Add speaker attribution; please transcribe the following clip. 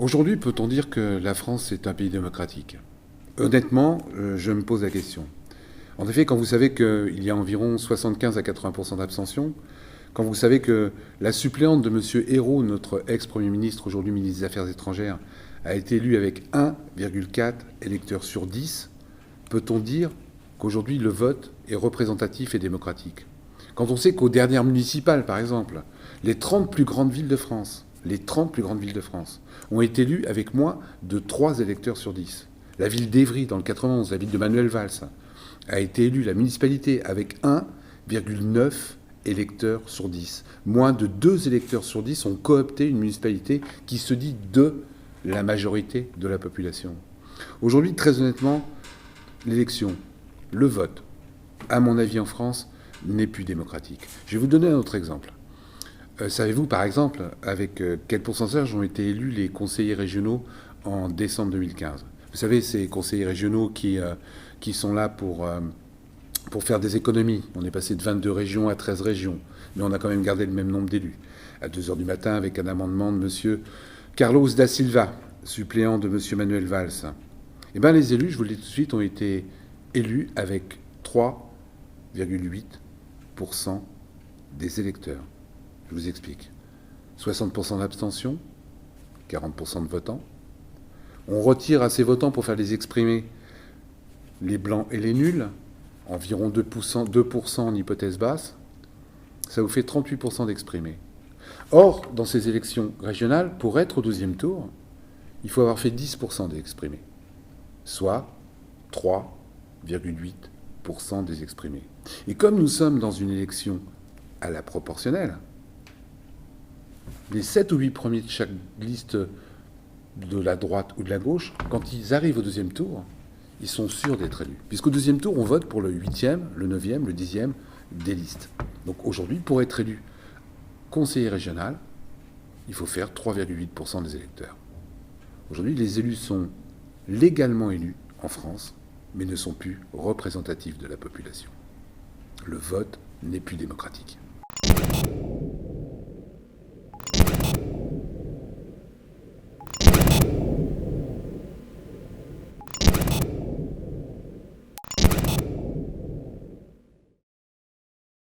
Speaker 1: Aujourd'hui, peut-on dire que la France est un pays démocratique? Honnêtement, je me pose la question. En effet, quand vous savez qu'il y a environ 75 à 80% d'abstention, quand vous savez que la suppléante de M. Ayrault, notre ex-premier ministre, aujourd'hui ministre des Affaires étrangères, a été élue avec 1,4 électeurs sur 10, peut-on dire qu'aujourd'hui le vote est représentatif et démocratique? Quand on sait qu'aux dernières municipales, par exemple, les 30 plus grandes villes de France, ont été élues avec moins de 3 électeurs sur 10. La ville d'Évry, dans le 91, la ville de Manuel Valls, a été élue, la municipalité, avec 1,9 électeurs sur 10. Moins de 2 électeurs sur 10 ont coopté une municipalité qui se dit de la majorité de la population. Aujourd'hui, très honnêtement, l'élection, le vote, à mon avis en France, n'est plus démocratique. Je vais vous donner un autre exemple. Savez-vous, par exemple, avec quel pourcentage ont été élus les conseillers régionaux en décembre 2015 ? Vous savez, ces conseillers régionaux qui sont là pour faire des économies. On est passé de 22 régions à 13 régions, mais on a quand même gardé le même nombre d'élus. À 2h du matin, avec un amendement de M. Carlos da Silva, suppléant de M. Manuel Valls. Eh bien, les élus, je vous le dis tout de suite, ont été élus avec 3,8% des électeurs. Je vous explique. 60% d'abstention, 40% de votants. On retire à ces votants pour faire les exprimer les blancs et les nuls, environ 2% en hypothèse basse. Ça vous fait 38% d'exprimés. Or, dans ces élections régionales, pour être au 12e tour, il faut avoir fait 10% d'exprimés, soit 3,8% des exprimés. Et comme nous sommes dans une élection à la proportionnelle, les 7 ou 8 premiers de chaque liste de la droite ou de la gauche, quand ils arrivent au 2e tour, ils sont sûrs d'être élus. Puisqu'au 2e tour, on vote pour le 8e, le 9e, le 10e des listes. Donc aujourd'hui, pour être élu conseiller régional, il faut faire 3,8% des électeurs. Aujourd'hui, les élus sont légalement élus en France, mais ne sont plus représentatifs de la population. Le vote n'est plus démocratique.